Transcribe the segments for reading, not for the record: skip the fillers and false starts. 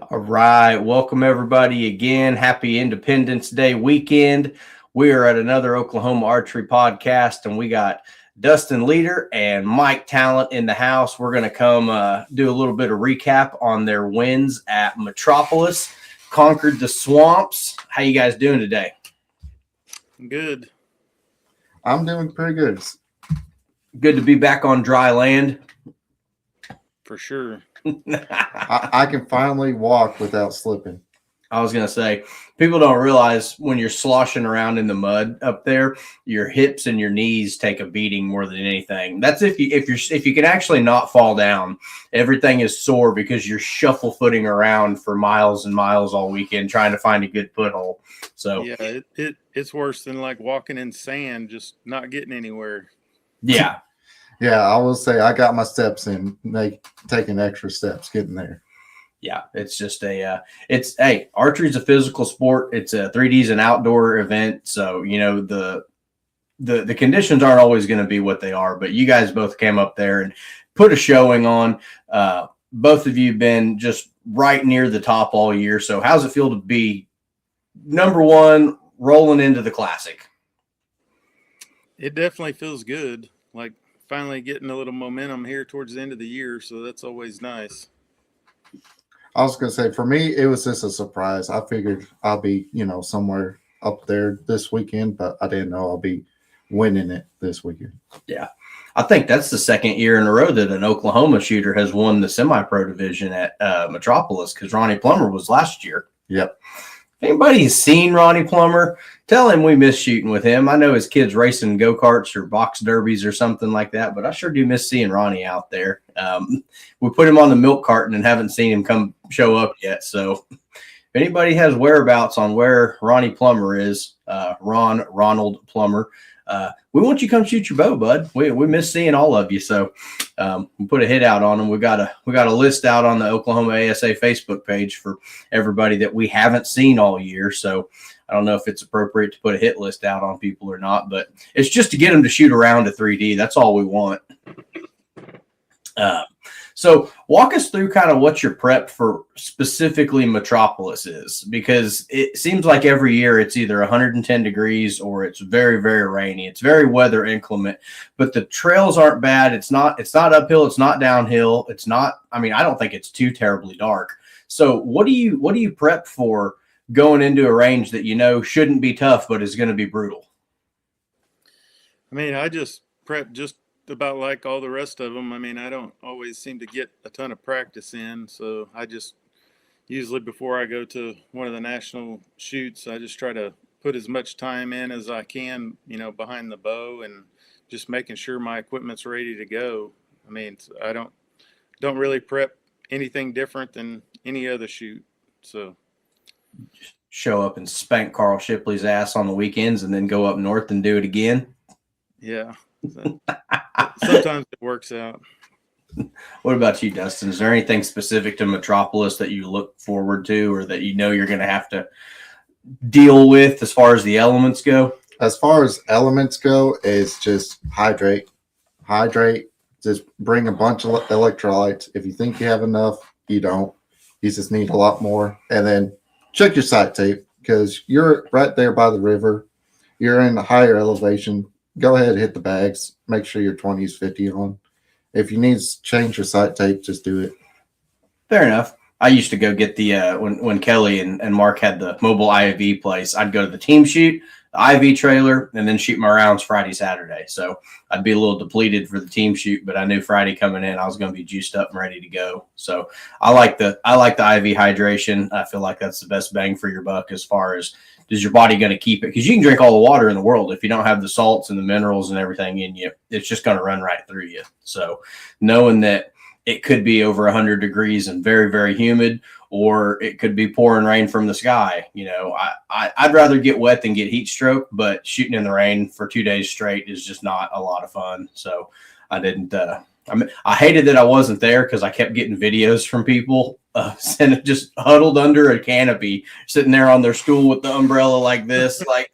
All right. Welcome, everybody, again. Happy Independence Day weekend. We are at another Oklahoma Archery podcast, and we got Dustin Leader and Mike Tallent in the house. We're going to come do a little bit of recap on their wins at Metropolis. Conquered the swamps. How you guys doing today? Good. I'm doing pretty good. Good to be back on dry land. For sure. I can finally walk without slipping. I was going to say, people don't realize when you're sloshing around in the mud up there, your hips and your knees take a beating more than anything. That's if you can actually not fall down. Everything is sore because you're shuffle footing around for miles and miles all weekend trying to find a good foothold. So yeah, it's worse than like walking in sand, just not getting anywhere. Yeah. Yeah, I will say I got my steps in, taking extra steps getting there. Yeah, it's just archery is a physical sport. It's a 3D is an outdoor event. So, you know, the conditions aren't always going to be what they are, but you guys both came up there and put a showing on. Both of you have been just right near the top all year. So how's it feel to be number one rolling into the Classic? It definitely feels good. Like finally getting a little momentum here towards the end of the year. So that's always nice. I was going to say, for me, it was just a surprise. I figured I'll be, somewhere up there this weekend, but I didn't know I'll be winning it this weekend. Yeah. I think that's the second year in a row that an Oklahoma shooter has won the semi-pro division at Metropolis, because Ronnie Plummer was last year. Yep. If anybody's seen Ronnie Plummer, tell him we miss shooting with him. I know his kids racing go-karts or box derbies or something like that, but I sure do miss seeing Ronnie out there. We put him on the milk carton and haven't seen him come show up yet. So if anybody has whereabouts on where Ronnie Plummer is, Ronald Plummer, we want you to come shoot your bow, bud. We miss seeing all of you. So we put a hit out on them. We got a list out on the Oklahoma ASA Facebook page for everybody that we haven't seen all year. So I don't know if it's appropriate to put a hit list out on people or not, but it's just to get them to shoot around a 3D. That's all we want. So walk us through kind of what your prep for specifically Metropolis is, because it seems like every year it's either 110 degrees or it's very, very rainy. It's very weather inclement, but the trails aren't bad. It's not uphill. It's not downhill. It's not, I don't think it's too terribly dark. So what do you prep for going into a range that shouldn't be tough, but is going to be brutal? I just prep just about like all the rest of them. I don't always seem to get a ton of practice in, so I just usually before I go to one of the national shoots, I just try to put as much time in as I can, behind the bow and just making sure my equipment's ready to go. I don't really prep anything different than any other shoot. So show up and spank Carl Shipley's ass on the weekends and then go up north and do it again. Yeah. Sometimes it works out. What about you, Dustin? Is there anything specific to Metropolis that you look forward to or that you're going to have to deal with as far as the elements go? As far as elements go, it's just hydrate. Just bring a bunch of electrolytes. If you think you have enough, you don't. You just need a lot more. And then check your sight tape, because you're right there by the river. You're in a higher elevation. Go ahead and hit the bags. Make sure your 20 is 50 on. If you need to change your sight tape, just do it. Fair enough. I used to go get the when Kelly and Mark had the mobile IV place, I'd go to the team shoot, the IV trailer, and then shoot my rounds Friday, Saturday. So I'd be a little depleted for the team shoot, but I knew Friday coming in I was going to be juiced up and ready to go. So I like the IV hydration. I feel like that's the best bang for your buck as far as is your body going to keep it? Because you can drink all the water in the world. If you don't have the salts and the minerals and everything in you, it's just going to run right through you. So knowing that it could be over 100 degrees and very, very humid, or it could be pouring rain from the sky. I'd rather get wet than get heat stroke, but shooting in the rain for 2 days straight is just not a lot of fun. So I didn't, I hated that I wasn't there because I kept getting videos from people just huddled under a canopy, sitting there on their stool with the umbrella like this, like,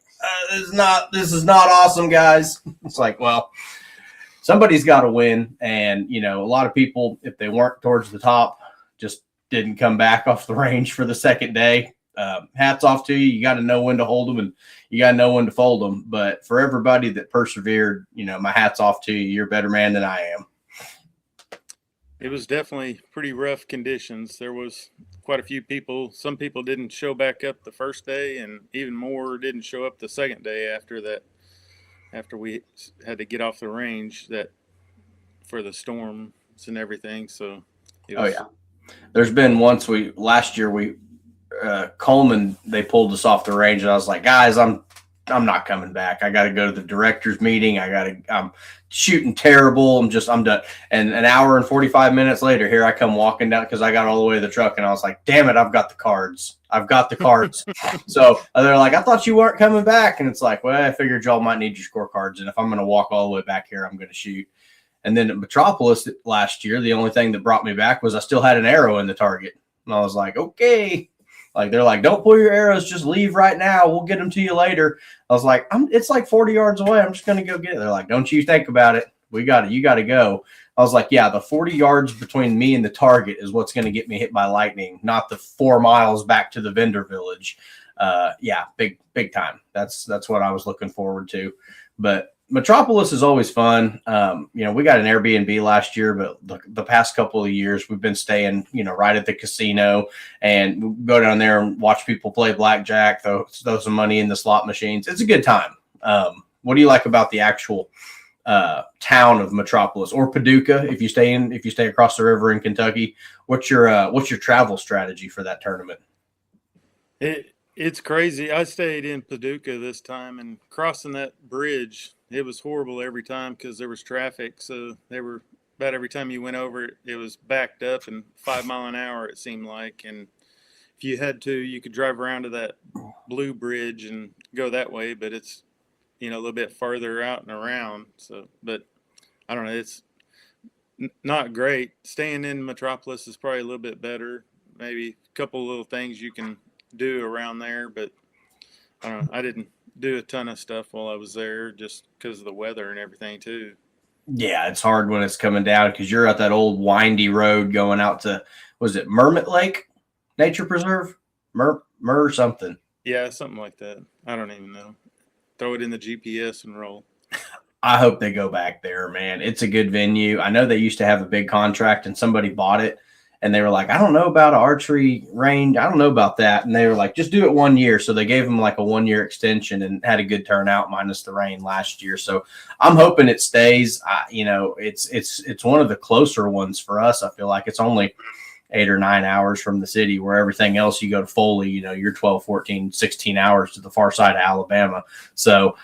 this is not awesome, guys. It's like, well, somebody's got to win. And, a lot of people, if they weren't towards the top, just didn't come back off the range for the second day. Hats off to you. You got to know when to hold them and you got to know when to fold them. But for everybody that persevered, my hat's off to you. You're a better man than I am. It was definitely pretty rough conditions. There was quite a few people. Some people didn't show back up the first day, and even more didn't show up the second day after that, after we had to get off the range for the storms and everything. So there's been once last year Coleman, they pulled us off the range, and I was like, guys, I'm not coming back. I got to go to the director's meeting. I'm shooting terrible. I'm done. And an hour and 45 minutes later, here I come walking down because I got all the way to the truck, and I was like, damn it, I've got the cards. So they're like, I thought you weren't coming back. And it's like, well, I figured y'all might need your scorecards. And if I'm going to walk all the way back here, I'm going to shoot. And then at Metropolis last year, the only thing that brought me back was I still had an arrow in the target. And I was like, okay. Like, they're like, don't pull your arrows, just leave right now. We'll get them to you later. I was like, it's like 40 yards away. I'm just going to go get it. They're like, don't you think about it. You got to go. I was like, yeah, the 40 yards between me and the target is what's going to get me hit by lightning, not the 4 miles back to the vendor village. Big time. That's what I was looking forward to. But Metropolis is always fun. We got an Airbnb last year, but the past couple of years we've been staying, right at the casino, and we'll go down there and watch people play blackjack, throw some money in the slot machines. It's a good time. What do you like about the actual town of Metropolis or Paducah? If you stay across the river in Kentucky, what's your travel strategy for that tournament? It's crazy. I stayed in Paducah this time, and crossing that bridge, it was horrible every time because there was traffic. So about every time you went over it, it was backed up and 5 mile an hour, it seemed like. And if you had to, you could drive around to that blue bridge and go that way, but it's, a little bit farther out and around. So, but I don't know, it's not great. Staying in Metropolis is probably a little bit better. Maybe a couple of little things you can do around there, but I don't know. I didn't do a ton of stuff while I was there just because of the weather and everything too. Yeah, it's hard when it's coming down because you're at that old windy road going out to, was it Mermit Lake Nature Preserve? Mer something. Yeah, something like that. I don't even know. Throw it in the GPS and roll. I hope they go back there, man. It's a good venue. I know they used to have a big contract and somebody bought it. And they were like, I don't know about archery range. I don't know about that. And they were like, just do it 1 year. So they gave them like a 1 year extension and had a good turnout minus the rain last year. So I'm hoping it stays. It's one of the closer ones for us. I feel like it's only 8 or 9 hours from the city, where everything else you go to Foley, you're 12, 14, 16 hours to the far side of Alabama. So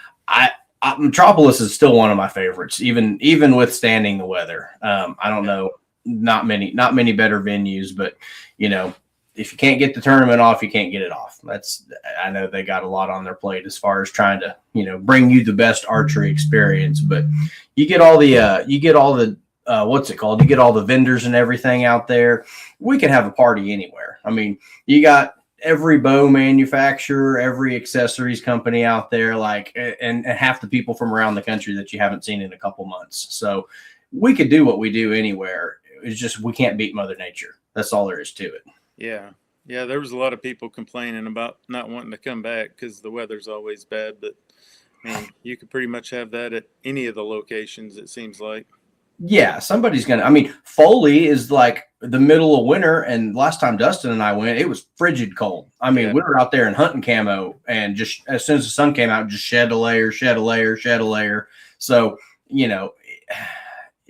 Metropolis is still one of my favorites, even withstanding the weather. I don't know. Not many better venues, but if you can't get the tournament off, you can't get it off. I know they got a lot on their plate as far as trying to, bring you the best archery experience, but you get all the what's it called? You get all the vendors and everything out there. We can have a party anywhere. I mean, you got every bow manufacturer, every accessories company out there, and half the people from around the country that you haven't seen in a couple months. So we could do what we do anywhere. It's just we can't beat Mother Nature. That's all there is to it. Yeah. There was a lot of people complaining about not wanting to come back because the weather's always bad. But you could pretty much have that at any of the locations, it seems like. Yeah, somebody's gonna. I mean, Foley is like the middle of winter, and last time Dustin and I went, it was frigid cold. I mean, we were out there in hunting camo, and just as soon as the sun came out, just shed a layer. So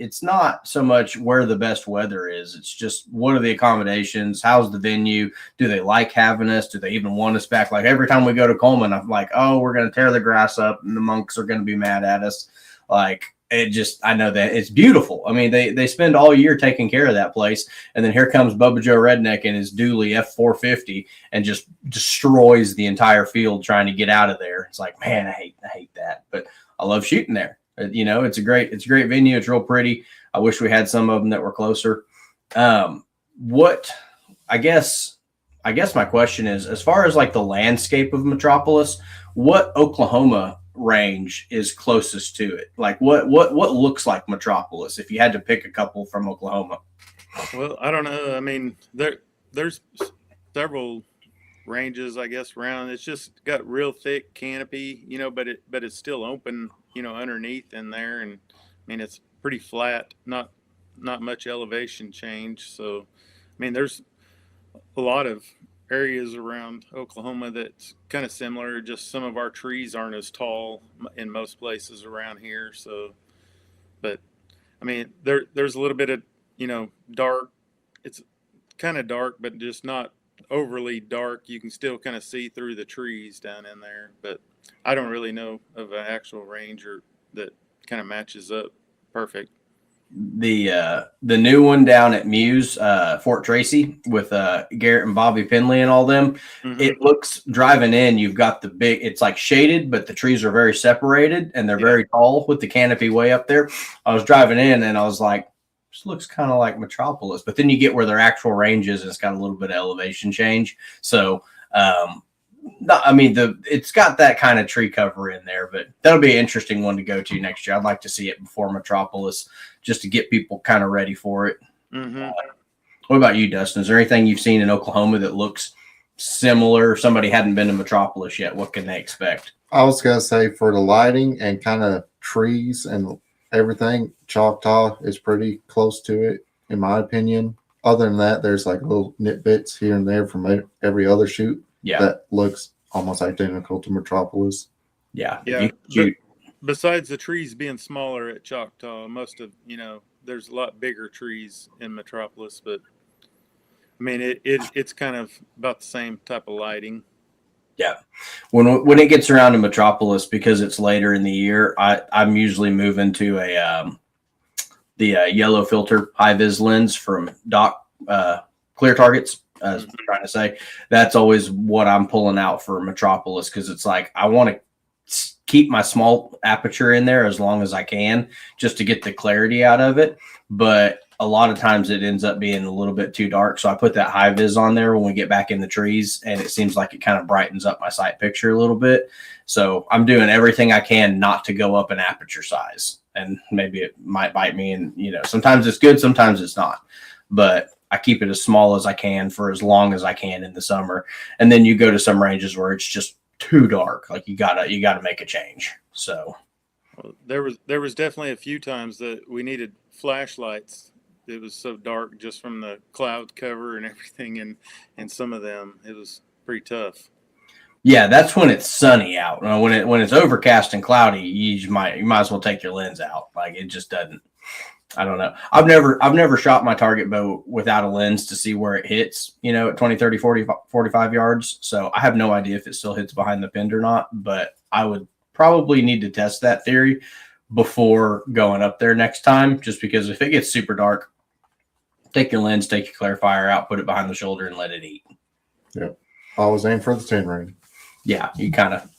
it's not so much where the best weather is. It's just what are the accommodations? How's the venue? Do they like having us? Do they even want us back? Like every time we go to Coleman, I'm like, oh, we're going to tear the grass up and the monks are going to be mad at us. Like I know that it's beautiful. I mean, they spend all year taking care of that place. And then here comes Bubba Joe Redneck in his dually F450 and just destroys the entire field trying to get out of there. It's like, man, I hate that, but I love shooting there. It's a great venue. It's real pretty. I wish we had some of them that were closer. I guess my question is, as far as like the landscape of Metropolis, what Oklahoma range is closest to it? Like what looks like Metropolis if you had to pick a couple from Oklahoma? Well, I don't know. I mean, there's several ranges, I guess, around. It's just got real thick canopy, but it's still open, underneath in there, and I mean it's pretty flat, not much elevation change. So, I mean, there's a lot of areas around Oklahoma that's kind of similar. Just some of our trees aren't as tall in most places around here. So, but I mean, there's a little bit of dark. It's kind of dark, but just not overly dark. You can still kind of see through the trees down in there. But I don't really know of an actual ranger that kind of matches up perfect. The new one down at Muse, Fort Tracy, with Garrett and Bobby Finley and all them. Mm-hmm. It looks, driving in, you've got the big, it's like shaded, but the trees are very separated and they're very tall with the canopy way up there. I was driving in and I was like, this looks kind of like Metropolis, but then you get where their actual range is and it's got a little bit of elevation change. So it's got that kind of tree cover in there, but that'll be an interesting one to go to next year. I'd like to see it before Metropolis just to get people kind of ready for it. Mm-hmm. What about you, Dustin? Is there anything you've seen in Oklahoma that looks similar? Somebody hadn't been to Metropolis yet. What can they expect? I was going to say, for the lighting and kind of trees and everything, Choctaw is pretty close to it, in my opinion. Other than that, there's like little nitbits here and there from every other shoot that looks almost identical to Metropolis. Yeah. Besides the trees being smaller at Choctaw, most of, there's a lot bigger trees in Metropolis, but I mean, it's kind of about the same type of lighting. Yeah. When it gets around to Metropolis, because it's later in the year, I'm usually moving to the yellow filter high vis lens from Doc Clear Targets. As I'm trying to say, that's always what I'm pulling out for Metropolis, because it's like I want to keep my small aperture in there as long as I can just to get the clarity out of it. But a lot of times it ends up being a little bit too dark. So I put that high vis on there when we get back in the trees, and it seems like it kind of brightens up my sight picture a little bit. So I'm doing everything I can not to go up an aperture size, and maybe it might bite me. And, sometimes it's good, sometimes it's not, but I keep it as small as I can for as long as I can in the summer. And then you go to some ranges where it's just too dark. Like you gotta make a change. So there was definitely a few times that we needed flashlights. It was so dark just from the cloud cover and everything, and some of them, it was pretty tough. Yeah, that's when it's sunny out. When it's overcast and cloudy, you might as well take your lens out. Like it just doesn't. I don't know. I've never shot my target bow without a lens to see where it hits, at 20, 30, 40, 45 yards. So I have no idea if it still hits behind the pin or not, but I would probably need to test that theory before going up there next time, just because if it gets super dark, take your lens, take your clarifier out, put it behind the shoulder and let it eat. Yep. Always aim for the 10 ring. Yeah. You kind of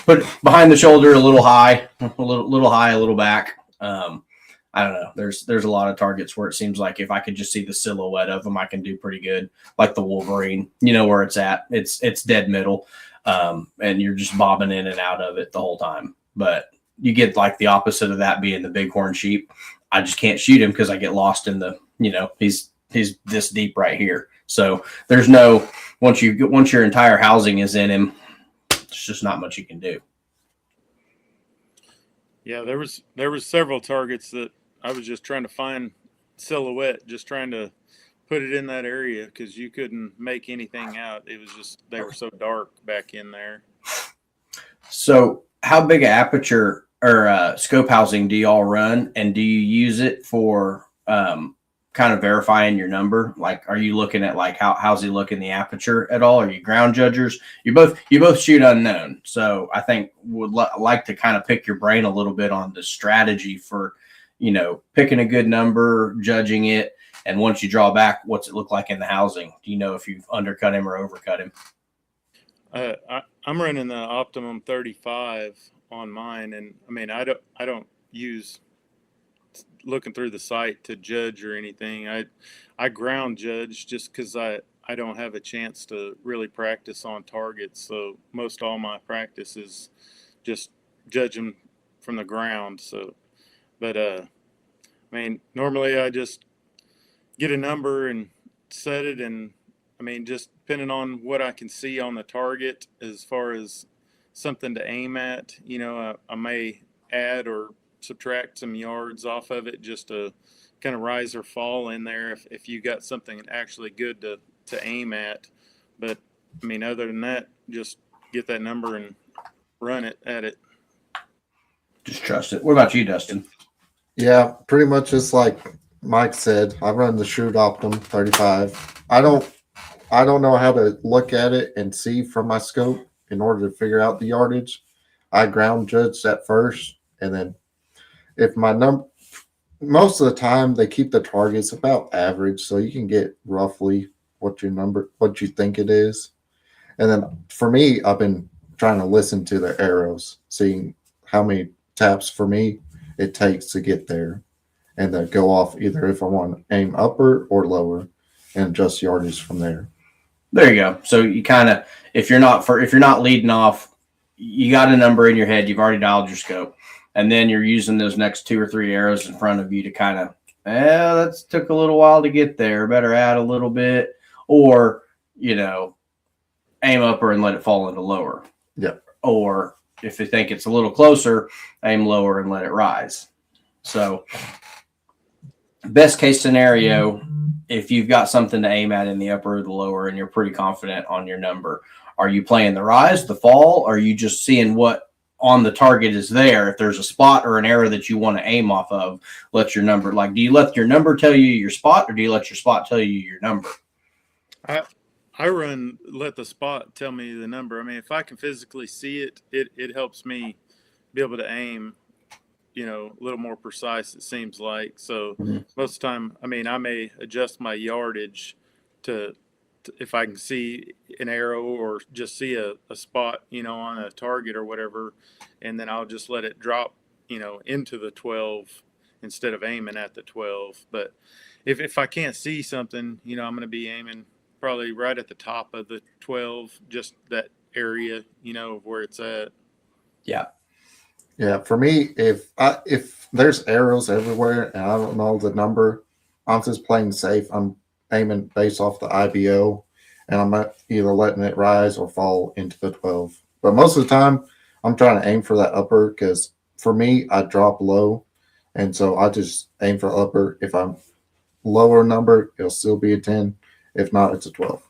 put it behind the shoulder, a little high, a little back. I don't know. There's a lot of targets where it seems like if I could just see the silhouette of them, I can do pretty good. Like the Wolverine, where it's at. It's dead middle, and you're just bobbing in and out of it the whole time. But you get like the opposite of that being the bighorn sheep. I just can't shoot him because I get lost in the, he's this deep right here. So there's no once your entire housing is in him, there's just not much you can do. Yeah, there was several targets that I was just trying to find silhouette, just trying to put it in that area because you couldn't make anything out. It was just, they were so dark back in there. So how big an aperture or scope housing do y'all run, and do you use it for kind of verifying your number? Like, are you looking at like how's he look in the aperture at all? Are you ground judgers? You both shoot unknown, so I think would like to kind of pick your brain a little bit on the strategy for picking a good number, judging it, and once you draw back, what's it look like in the housing? Do you know if you've undercut him or overcut him? I'm running the optimum 35 on mine, and I mean I don't use looking through the sight to judge or anything. I ground judge just because I don't have a chance to really practice on targets. So most all my practice is just judging from the ground. So, but I mean, normally I just get a number and set it, and I mean, just depending on what I can see on the target as far as something to aim at, I may add or subtract some yards off of it just to kind of rise or fall in there if you got something actually good to aim at. But I mean, other than that, just get that number and run it at it. Just trust it. What about you, Dustin? Yeah, pretty much just like Mike said. I run the Shoot Optum 35. I don't know how to look at it and see from my scope in order to figure out the yardage. I ground judge that first, and then if my number, most of the time they keep the targets about average, so you can get roughly what you think it is. And then for me, I've been trying to listen to the arrows, seeing how many taps for me it takes to get there, and then go off either if I want to aim upper or lower, and adjust yardage from there. There you go. So you kind of, if you're not leading off, you got a number in your head. You've already dialed your scope, and then you're using those next 2 or 3 arrows in front of you to kind of, that took a little while to get there. Better add a little bit, or aim upper and let it fall into lower. Yeah. Or if you think it's a little closer, aim lower and let it rise. So, best case scenario, if you've got something to aim at in the upper or the lower and you're pretty confident on your number, are you playing the rise, the fall? Or are you just seeing what on the target is there? If there's a spot or an arrow that you want to aim off of, let your number, do you let your number tell you your spot, or do you let your spot tell you your number? I let the spot tell me the number. I mean, if I can physically see it, it helps me be able to aim, a little more precise, it seems like. So most of the time, I mean, I may adjust my yardage to if I can see an arrow or just see a spot, on a target or whatever, and then I'll just let it drop, into the 12 instead of aiming at the 12. But if I can't see something, I'm going to be aiming probably right at the top of the 12, just that area, of where it's at. Yeah. Yeah, for me, if there's arrows everywhere and I don't know the number, I'm just playing safe. I'm aiming based off the IBO, and I'm either letting it rise or fall into the 12. But most of the time, I'm trying to aim for that upper, because for me, I drop low, and so I just aim for upper. If I'm lower number, it'll still be a 10. If not, it's a 12.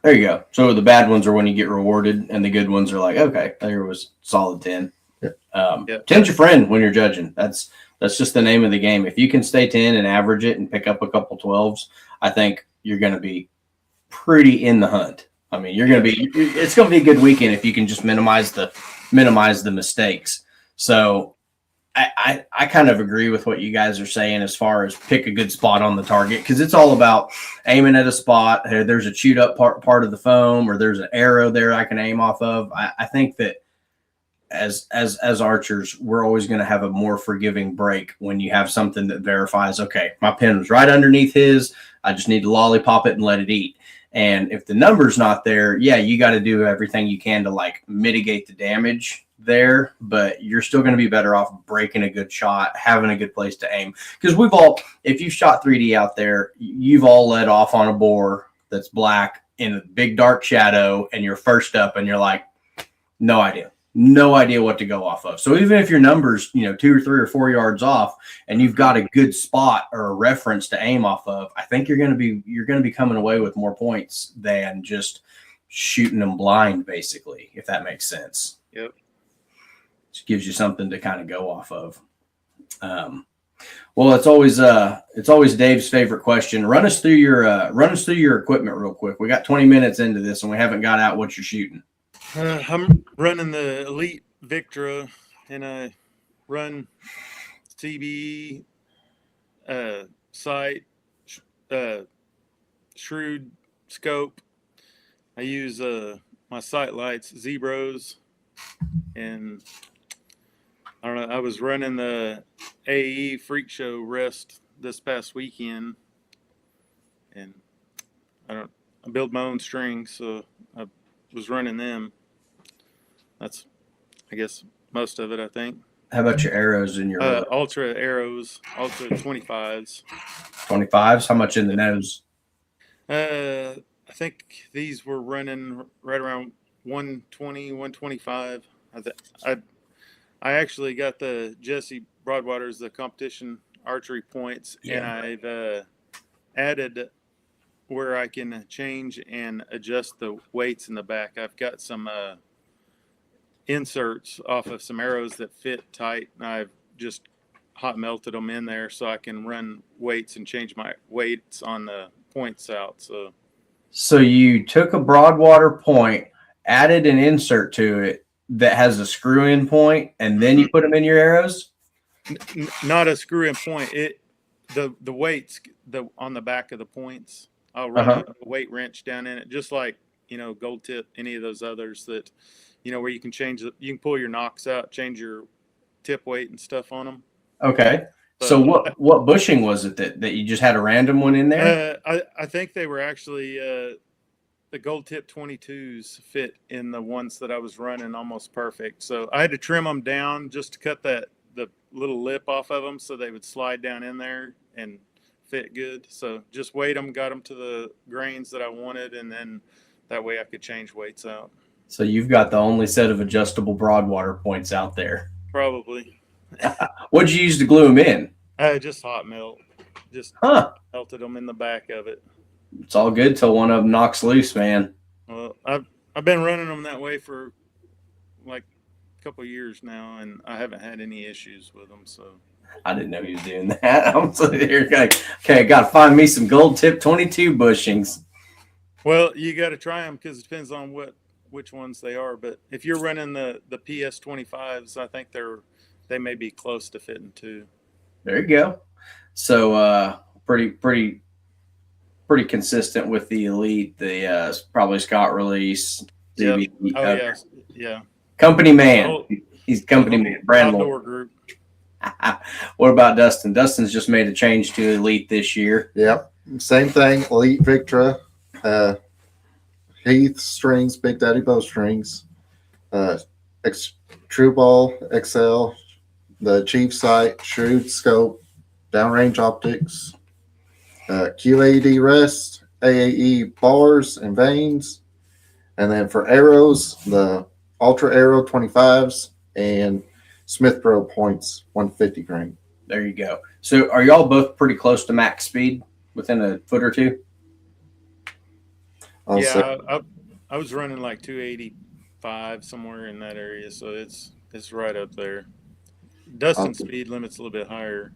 There you go. So the bad ones are when you get rewarded, and the good ones are like, okay, there was solid 10. Yeah. 10's your friend when you're judging. That's just the name of the game. If you can stay 10 and average it and pick up a couple 12s, I think you're going to be pretty in the hunt. I mean, it's going to be a good weekend if you can just minimize the mistakes. So I kind of agree with what you guys are saying as far as pick a good spot on the target, because it's all about aiming at a spot. There's a chewed up part of the foam, or there's an arrow there I can aim off of. I think that as archers, we're always going to have a more forgiving break when you have something that verifies, okay, my pin was right underneath his. I just need to lollipop it and let it eat. And if the number's not there, yeah, you got to do everything you can to mitigate the damage there, but you're still going to be better off breaking a good shot, having a good place to aim. Because if you've shot 3D out there, you've all let off on a boar that's black in a big dark shadow, and you're first up and you're like, no idea what to go off of. So even if your number's 2 or 3 or 4 yards off and you've got a good spot or a reference to aim off of, I think you're going to be coming away with more points than just shooting them blind, basically, if that makes sense. Yep. It gives you something to kind of go off of. Well, it's always Dave's favorite question. Run us through your equipment real quick. We got 20 minutes into this and we haven't got out what you're shooting. I'm running the Elite Victra, and I run CB, sight, shrewd scope. I use my sight lights, Zebros, and I don't know. I was running the AE Freak Show Rest this past weekend, and I build my own strings, so I was running them. That's, I guess, most of it, I think. How about your arrows in your Ultra arrows, Ultra 25s? 25s? How much in the nose? I think these were running right around 120, 125. I I actually got the Jesse Broadwater's the competition archery points, and Yeah. I've added where I can change and adjust the weights in the back. I've got some inserts off of some arrows that fit tight, and I've just hot melted them in there so I can run weights and change my weights on the points out. So you took a Broadwater point, added an insert to it that has a screw-in point, and then you put them in your arrows? Not a screw-in point. The weights on the back of the points. I'll run a weight wrench down in it, just like Gold Tip, any of those others that where you can change it. You can pull your knocks out, change your tip weight and stuff on them. Okay. So what bushing was it that you just had a random one in there? I think they were actually the Gold Tip 22s fit in the ones that I was running almost perfect. So I had to trim them down just to cut the little lip off of them so they would slide down in there and fit good. So just weighed them, got them to the grains that I wanted, and then that way I could change weights out. So you've got the only set of adjustable Broadwater points out there. Probably. What'd you use to glue them in? Just hot melt. Just melted them in the back of it. It's all good till one of them knocks loose, man. Well, I've been running them that way for like a couple of years now, and I haven't had any issues with them. So I didn't know he was doing that. I'm sitting here like, okay, got to find me some Gold Tip 22 bushings. Well, you got to try them because it depends on which ones they are. But if you're running the PS 25s, I think they may be close to fitting too. There you go. So pretty consistent with the Elite, the probably Scott release. Yep. Oh yeah. Company man. He's company man. Brand outdoor group. What about Dustin? Dustin's just made a change to Elite this year. Yep. Same thing. Elite Victra. Heath strings, Big Daddy bowstrings. True Ball XL. The Chief Sight, Shrewd Scope, Downrange Optics, QAD Rest, AAE bars and vanes, and then for arrows, the Ultra Arrow 25s and Smith Pro points 150 grain. There you go. So are y'all both pretty close to max speed within a foot or two? I was running like 285 somewhere in that area, so it's right up there. Dustin's speed limit's a little bit higher.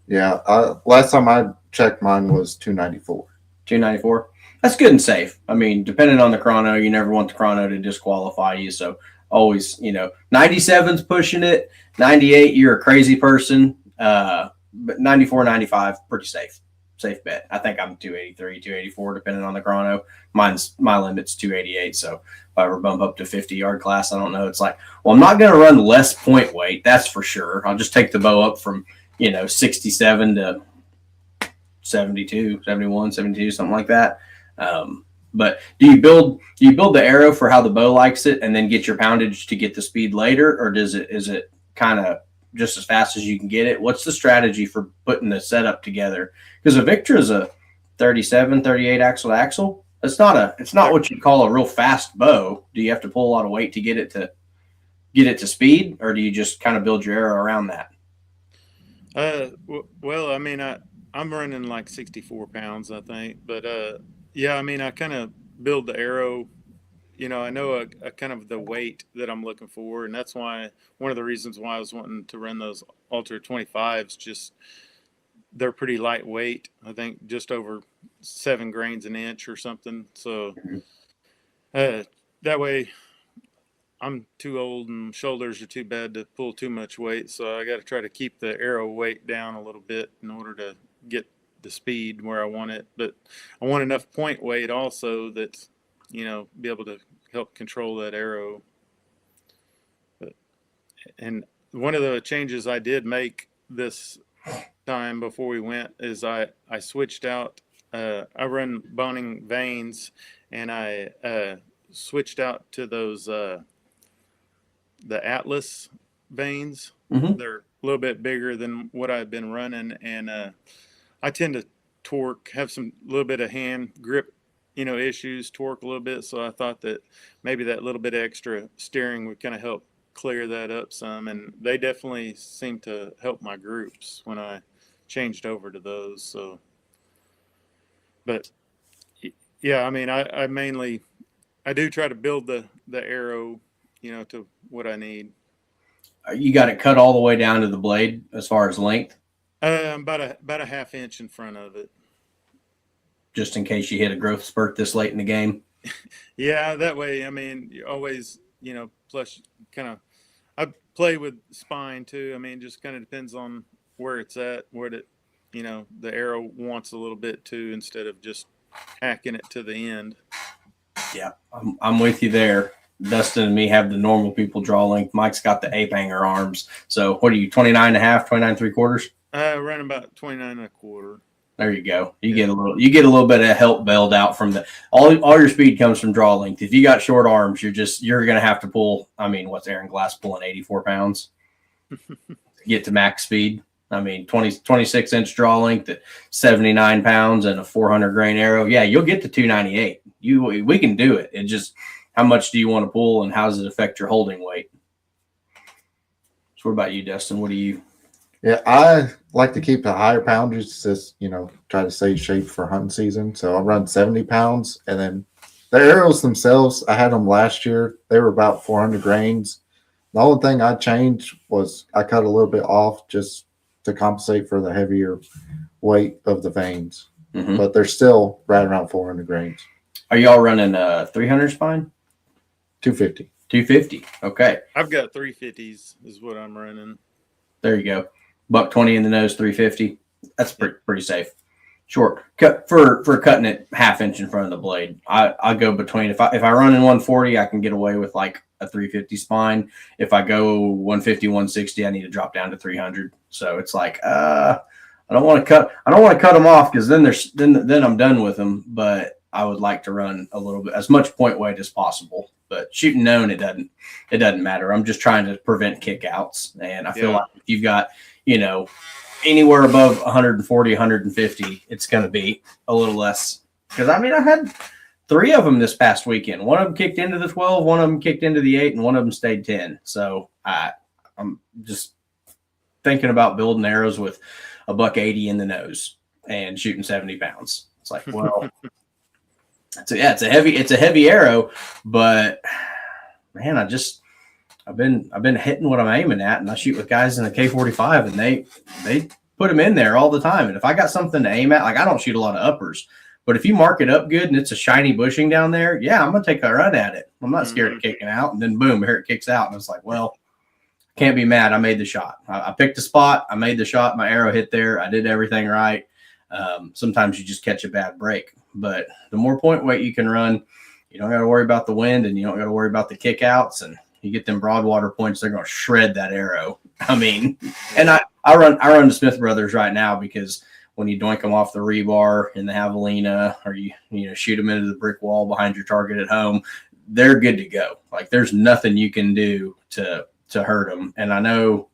Yeah, last time I checked, mine was 294. 294. That's good and safe. I mean, depending on the chrono, you never want the chrono to disqualify you. So always, 97's pushing it. 98, you're a crazy person. But 94, 95, pretty safe. Safe bet. I think I'm 283, 284, depending on the chrono. My limit's 288. So if I ever bump up to 50-yard class, I don't know. It's like, well, I'm not going to run less point weight. That's for sure. I'll just take the bow up from, 67 to 72, 71, 72, something like that. But do you build the arrow for how the bow likes it and then get your poundage to get the speed later? Or is it kind of just as fast as you can get it? What's the strategy for putting the setup together? Because a Victra is a 37, 38 axle to axle. It's not what you'd call a real fast bow. Do you have to pull a lot of weight to get it to speed, or do you just kind of build your arrow around that? Well, I mean, I'm running like 64 pounds, I think, but yeah, I mean, I kind of build the arrow. I know a kind of the weight that I'm looking for, and that's why one of the reasons why I was wanting to run those Ultra 25s. Just they're pretty lightweight. I think just over 7 grains an inch or something. So that way, I'm too old and shoulders are too bad to pull too much weight. So I got to try to keep the arrow weight down a little bit in order to get the speed where I want it. But I want enough point weight also that be able to help control that arrow. And one of the changes I did make this time before we went is I switched out. I run boning vanes, and I switched out to those the Atlas vanes. Mm-hmm. They're a little bit bigger than what I've been running, and I tend to have some little bit of hand grip issues, torque a little bit. So I thought that maybe that little bit extra steering would kind of help clear that up some. And they definitely seem to help my groups when I changed over to those. So, but yeah, I mean, I mainly, I do try to build the arrow, to what I need. You got it cut all the way down to the blade as far as length, About a half inch in front of it. just in case you hit a growth spurt this late in the game. Yeah, that way. I mean, you always, plus kind of, I play with spine too. I mean, just kind of depends on where it's at, what it, the arrow wants a little bit too, instead of just hacking it to the end. Yeah, I'm with you there. Dustin and me have the normal people draw length. Mike's got the ape hanger arms. So what are you, 29 and a half, 29 3/4? I run about 29 and a quarter. There you go. You get a little bit of help bailed out from the all your speed comes from draw length. If you got short arms, you're gonna have to pull. I mean, what's Aaron Glass pulling 84 pounds to get to max speed? I mean, 26-inch draw length at 79 pounds and a 400 grain arrow. Yeah, you'll get to 298. We can do it. It just, how much do you want to pull and how does it affect your holding weight? So what about you, Dustin? What do you? Yeah, I like to keep the higher poundage, just, try to stay shape for hunting season. So I run 70 pounds. And then the arrows themselves, I had them last year. They were about 400 grains. The only thing I changed was I cut a little bit off just to compensate for the heavier weight of the vanes. Mm-hmm. But they're still right around 400 grains. Are y'all running a 300 spine? 250. 250. Okay. I've got 350s is what I'm running. There you go. $120 in the nose, 350. That's pretty safe. Short cut for cutting it half inch in front of the blade. I go between, if I run in 140, I can get away with like a 350 spine. If I go 150, 160, I need to drop down to 300. So it's like, I don't want to cut them off because then I'm done with them. But I would like to run a little bit, as much point weight as possible. But shooting known, it doesn't matter. I'm just trying to prevent kickouts. And I feel like if you've got, anywhere above 140, 150, it's going to be a little less. Because, I mean, I had 3 of them this past weekend. One of them kicked into the 12, one of them kicked into the 8, and one of them stayed 10. So I'm just thinking about building arrows with a $180 in the nose and shooting 70 pounds. It's like, well, it's a heavy arrow, but man, I've been hitting what I'm aiming at, and I shoot with guys in the K45, and they put them in there all the time. And if I got something to aim at, like I don't shoot a lot of uppers, but if you mark it up good and it's a shiny bushing down there, yeah, I'm gonna take a run at it. I'm not scared of kicking out, and then boom, here it kicks out, and it's like, well, can't be mad. I made the shot. I picked a spot. I made the shot. My arrow hit there. I did everything right. Sometimes you just catch a bad break, but the more point weight you can run, you don't got to worry about the wind, and you don't got to worry about the kickouts, and you get them broadwater points, they're going to shred that arrow. I mean, and I run the Smith Brothers right now because when you doink them off the rebar in the javelina, or you shoot them into the brick wall behind your target at home, they're good to go. Like there's nothing you can do to hurt them. And I know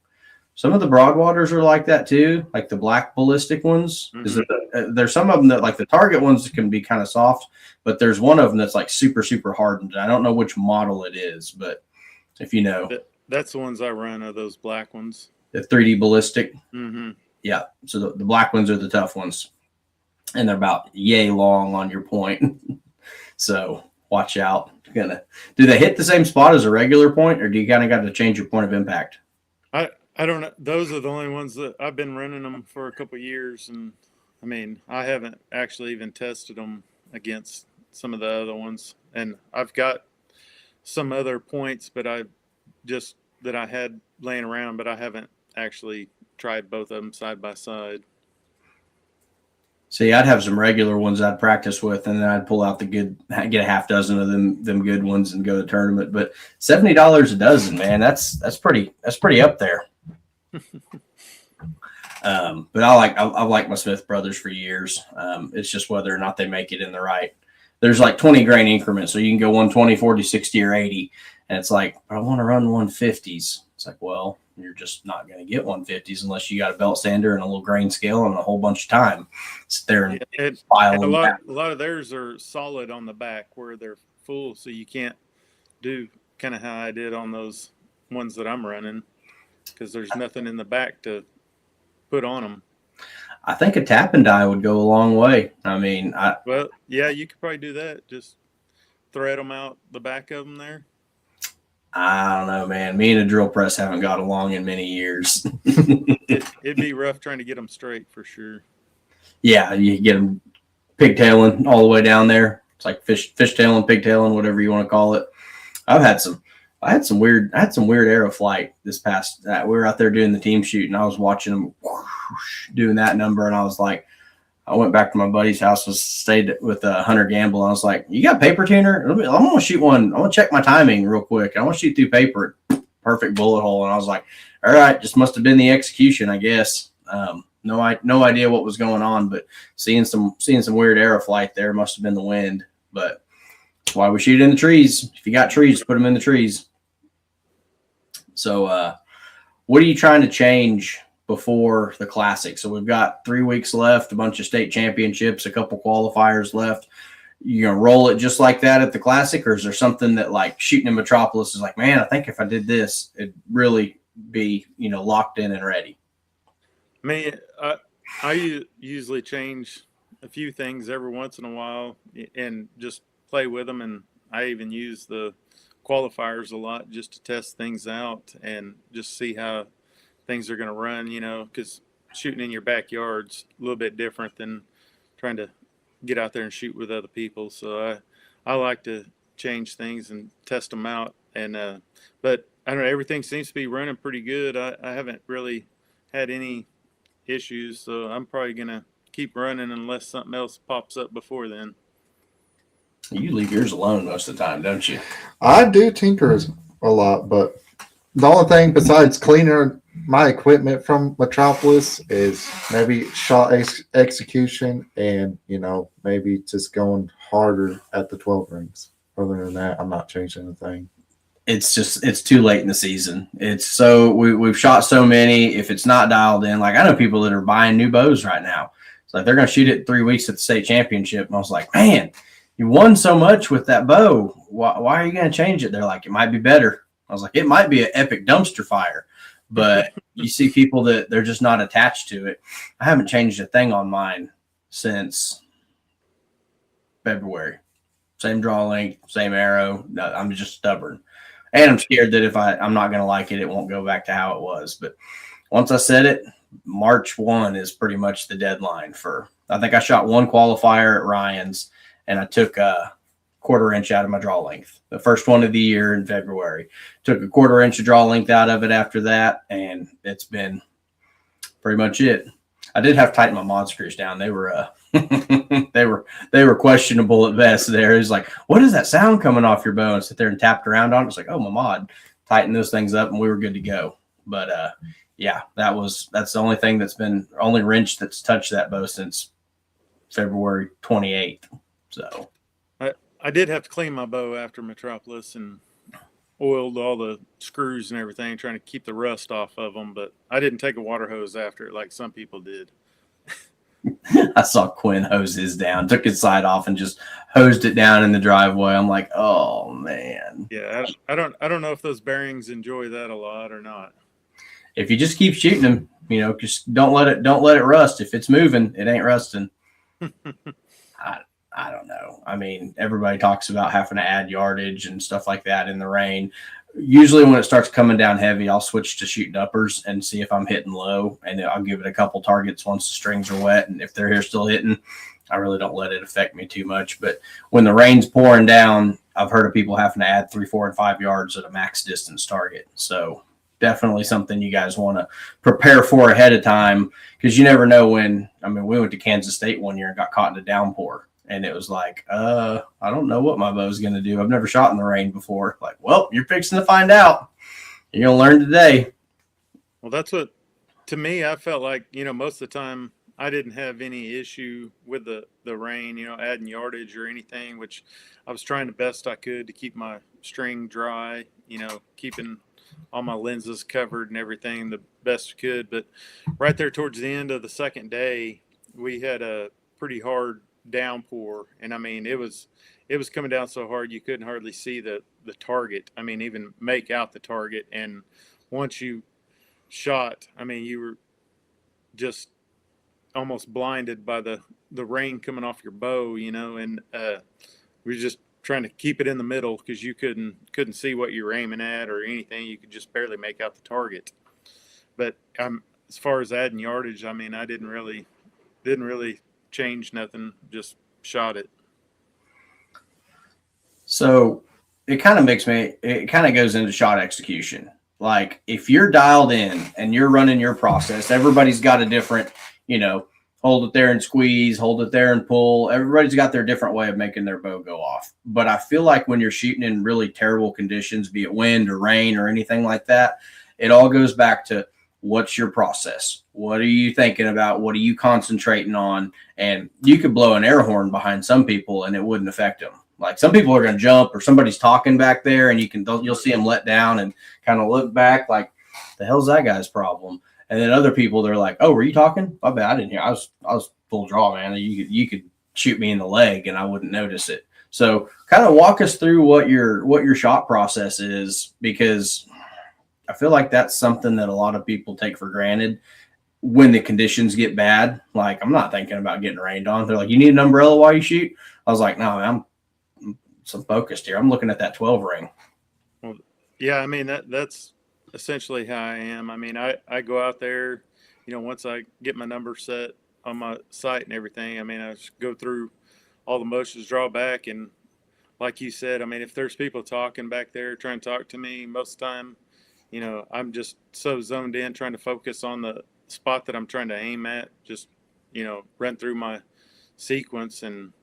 some of the broadwaters are like that too, like the black ballistic ones. Mm-hmm. There's some of them that, like the target ones, can be kind of soft, but there's one of them that's like super, super hardened. I don't know which model it is, but if you know. That's the ones I run, are those black ones. The 3D ballistic. Mm-hmm. Yeah. So the black ones are the tough ones. And they're about yay long on your point. So watch out. Do they hit the same spot as a regular point, or do you kind of got to change your point of impact? I don't know. Those are the only ones that I've been running them for a couple of years. And I mean, I haven't actually even tested them against some of the other ones. And I've got some other points, but I had laying around, but I haven't actually tried both of them side by side. See, I'd have some regular ones I'd practice with, and then I'd pull out get a half dozen of them good ones and go to the tournament. But $70 a dozen, man, that's pretty up there. But I've liked my Smith Brothers for years. It's just whether or not they make it in the right. There's like 20 grain increments, so you can go 120, 40, 60, or 80. And it's like, but I want to run 150s. It's like, well, you're just not going to get 150s unless you got a belt sander and a little grain scale and a whole bunch of time. Sit there and file a them back. lot of theirs are solid on the back where they're full, so you can't do kind of how I did on those ones that I'm running because there's nothing in the back to put on them. I think a tap and die would go a long way. I mean, well, yeah, you could probably do that. Just thread them out the back of them there. I don't know, man. Me and a drill press haven't got along in many years. It'd be rough trying to get them straight for sure. Yeah, you get them pigtailing all the way down there. It's like fishtailing, pigtailing, whatever you want to call it. I had some weird arrow flight this past. We were out there doing the team shoot, and I was watching them whoosh, doing that number, and I was like, I went back to my buddy's house, stayed with Hunter Gamble, and I was like, "You got paper tuner? I'm gonna shoot one. I want to check my timing real quick. I want to shoot through paper, perfect bullet hole." And I was like, "All right, just must have been the execution, I guess." No idea what was going on, but seeing some weird arrow flight there must have been the wind. But that's why we shoot in the trees. If you got trees, put them in the trees. So, what are you trying to change before the Classic? So we've got 3 weeks left, a bunch of state championships, a couple qualifiers left. You gonna roll it just like that at the Classic, or is there something that like shooting in Metropolis is like, man, I think if I did this, it'd really be, locked in and ready? I mean, I usually change a few things every once in a while and just play with them. And I even use the qualifiers a lot just to test things out and just see how things are going to run, because shooting in your backyard's a little bit different than trying to get out there and shoot with other people. So I like to change things and test them out. And but I don't know, everything seems to be running pretty good. I haven't really had any issues, so I'm probably going to keep running unless something else pops up before then. You leave yours alone most of the time, don't you? I do tinker a lot, but the only thing besides cleaning my equipment from Metropolis is maybe shot execution and, maybe just going harder at the 12 rings. Other than that, I'm not changing anything. It's too late in the season. It's so we've shot so many. If it's not dialed in, like I know people that are buying new bows right now. It's like they're going to shoot it 3 weeks at the state championship. And I was like, man, you won so much with that bow. Why are you going to change it? They're like, it might be better. I was like, it might be an epic dumpster fire, but you see people that they're just not attached to it. I haven't changed a thing on mine since February. Same draw length, same arrow. No, I'm just stubborn. And I'm scared that if I'm not going to like it, it won't go back to how it was. But once I set it, March 1 is pretty much the deadline for, I think I shot one qualifier at Ryan's and I took a 1/4 inch out of my draw length. The first one of the year in February. Took a 1/4 inch of draw length out of it after that. And it's been pretty much it. I did have to tighten my mod screws down. They were, they were questionable at best there. It was like, what is that sound coming off your bow? And sit there and tapped around on it. It's like, oh, my mod. Tighten those things up and we were good to go. But yeah, that's the only thing only wrench that's touched that bow since February 28th. So I did have to clean my bow after Metropolis and oiled all the screws and everything, trying to keep the rust off of them. But I didn't take a water hose after it like some people did. I saw Quinn hose his down, took his side off and just hosed it down in the driveway. I'm like, oh man. Yeah, I don't know if those bearings enjoy that a lot or not. If you just keep shooting them, just don't let it rust. If it's moving, it ain't rusting. I don't know. I mean, everybody talks about having to add yardage and stuff like that in the rain. Usually when it starts coming down heavy, I'll switch to shooting uppers and see if I'm hitting low, and I'll give it a couple targets once the strings are wet. And if they're here still hitting, I really don't let it affect me too much. But when the rain's pouring down, I've heard of people having to add 3, 4, and 5 yards at a max distance target. So definitely something you guys want to prepare for ahead of time, because you never know when. I mean, we went to Kansas State one year and got caught in a downpour. And it was like, I don't know what my bow's going to do. I've never shot in the rain before. Like, well, you're fixing to find out. You're going to learn today. Well, that's what, to me, I felt like, most of the time I didn't have any issue with the rain, adding yardage or anything, which I was trying the best I could to keep my string dry, keeping all my lenses covered and everything the best we could. But right there towards the end of the second day, we had a pretty hard downpour, and I mean it was coming down so hard you couldn't hardly see the target. I mean, even make out the target. And once you shot, I mean, you were just almost blinded by the rain coming off your bow, you know. And we were just trying to keep it in the middle because you couldn't see what you were aiming at or anything. You could just barely make out the target. But as far as adding yardage, I mean, I didn't really change nothing, just shot it. So it kind of goes into shot execution. Like if you're dialed in and you're running your process, everybody's got a different, you know, hold it there and squeeze, hold it there and pull. Everybody's got their different way of making their bow go off. But I feel like when you're shooting in really terrible conditions, be it wind or rain or anything like that, it all goes back to what's your process? What are you thinking about? What are you concentrating on? And you could blow an air horn behind some people and it wouldn't affect them. Like some people are going to jump or somebody's talking back there and you'll see them let down and kind of look back like, the hell's that guy's problem? And then other people, they're like, oh, were you talking? I bet I didn't hear. I was full draw, man. You could shoot me in the leg and I wouldn't notice it. So kind of walk us through what your shot process is, because I feel like that's something that a lot of people take for granted when the conditions get bad. Like I'm not thinking about getting rained on. They're like, you need an umbrella while you shoot? I was like, no, I'm so focused here. I'm looking at that 12 ring. Well, yeah, I mean, that's essentially how I am. I mean, I go out there, you know, once I get my number set on my sight and everything, I mean, I just go through all the motions, draw back. And like you said, I mean, if there's people talking back there trying to talk to me, most of the time, you know, I'm just so zoned in trying to focus on the spot that I'm trying to aim at, just, you know, run through my sequence and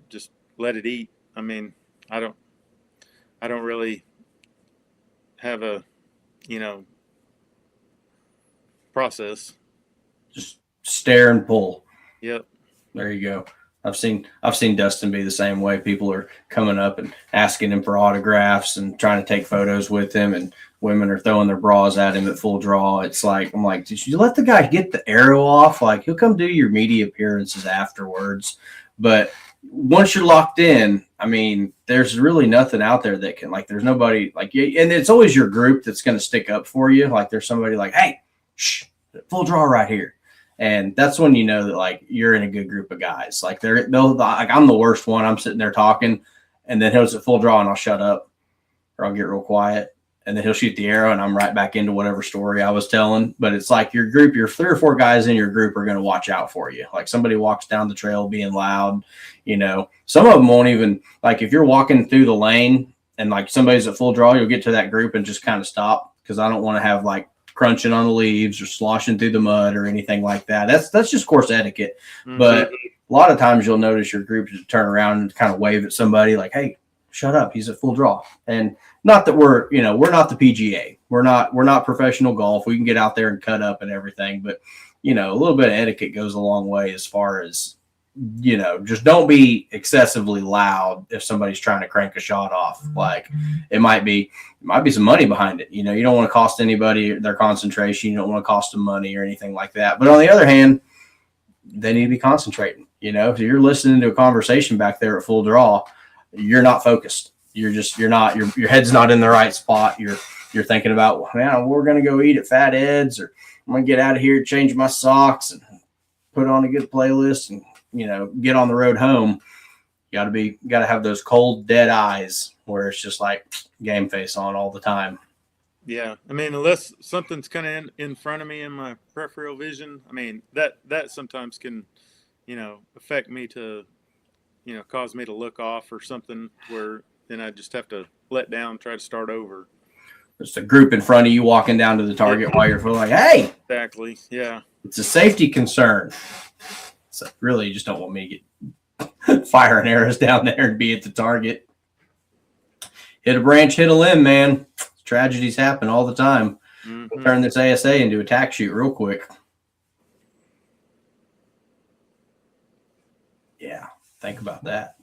just let it eat. I mean, I don't really have a, you know, process. Just stare and pull. Yep. There you go. I've seen Dustin be the same way. People are coming up and asking him for autographs and trying to take photos with him, and women are throwing their bras at him at full draw. It's like, I'm like, did you let the guy get the arrow off? Like he'll come do your media appearances afterwards. But once you're locked in, I mean, there's really nothing out there that can, like, there's nobody like you. And it's always your group that's going to stick up for you. Like there's somebody like, hey, shh, full draw right here. And that's when you know that like you're in a good group of guys. Like they'll like, I'm the worst one. I'm sitting there talking and then he'll at full draw and I'll shut up or I'll get real quiet. And then he'll shoot the arrow and I'm right back into whatever story I was telling. But it's like your group, your 3 or 4 guys in your group are going to watch out for you. Like somebody walks down the trail being loud, you know, some of them won't even, like if you're walking through the lane and like somebody's at full draw, you'll get to that group and just kind of stop, because I don't want to have like crunching on the leaves or sloshing through the mud or anything like that. That's just course etiquette. Mm-hmm. But a lot of times you'll notice your group just turn around and kind of wave at somebody like, hey, shut up, he's at full draw. And not that we're not the PGA. We're not professional golf. We can get out there and cut up and everything, but you know, a little bit of etiquette goes a long way as far as, you know, just don't be excessively loud if somebody's trying to crank a shot off. Like it might be some money behind it. You know, you don't want to cost anybody their concentration. You don't want to cost them money or anything like that. But on the other hand, they need to be concentrating. You know, if you're listening to a conversation back there at full draw, you're not focused. Your head's not in the right spot. You're thinking about, man, we're going to go eat at Fat Ed's, or I'm going to get out of here, change my socks and put on a good playlist and, you know, get on the road home. You got to have those cold, dead eyes where it's just like game face on all the time. Yeah. I mean, unless something's kind of in front of me in my peripheral vision, I mean, that sometimes can, you know, affect me to, you know, cause me to look off or something, where then I just have to let down, try to start over. There's a group in front of you walking down to the target while you're like, hey. Exactly. Yeah. It's a safety concern. So really, you just don't want me to get firing arrows down there and be at the target. Hit a branch, hit a limb, man. Tragedies happen all the time. Mm-hmm. We'll turn this ASA into a tack shoot real quick. Yeah, think about that.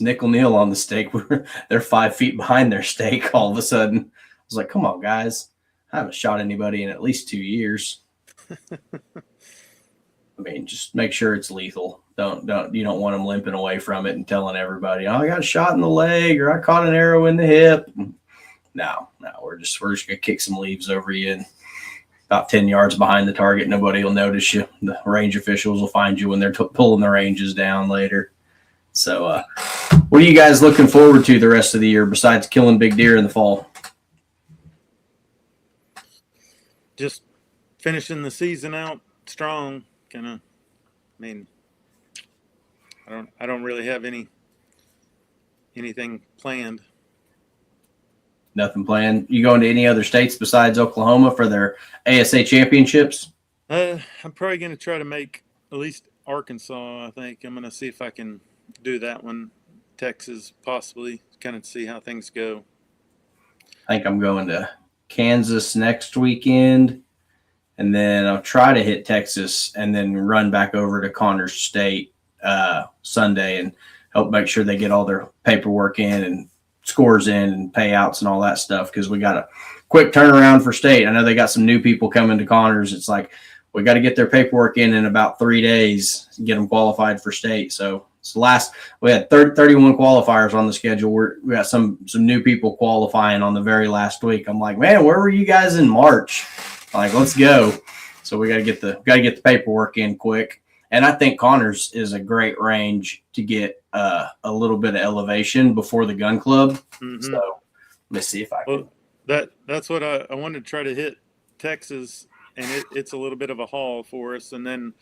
nickel nil on the stake. They're 5 feet behind their stake all of a sudden. I was like, come on, guys. I haven't shot anybody in at least 2 years. I mean, just make sure it's lethal. You don't want them limping away from it and telling everybody, oh, I got a shot in the leg or I caught an arrow in the hip. No, we're just gonna kick some leaves over you and about 10 yards behind the target. Nobody will notice you. The range officials will find you when they're pulling the ranges down later. So, what are you guys looking forward to the rest of the year besides killing big deer in the fall? Just finishing the season out strong. Kind of, I mean, I don't really have anything planned. Nothing planned. You going to any other states besides Oklahoma for their ASA championships? I'm probably going to try to make at least Arkansas. I think I'm going to see if I can do that one. Texas, possibly, kind of see how things go. I think I'm going to Kansas next weekend, and then I'll try to hit Texas and then run back over to Connors State Sunday and help make sure they get all their paperwork in and scores in and payouts and all that stuff, because we got a quick turnaround for state. I know they got some new people coming to Connors. It's like we got to get their paperwork in about 3 days and get them qualified for state. So it's we had 31 qualifiers on the schedule. We got some new people qualifying on the very last week. I'm like, man, where were you guys in March? Like, let's go. So we got to get the paperwork in quick. And I think Connors is a great range to get a little bit of elevation before the gun club. Mm-hmm. So let me see if I can. Well, that's what I wanted to try to hit Texas, and it's a little bit of a haul for us. And then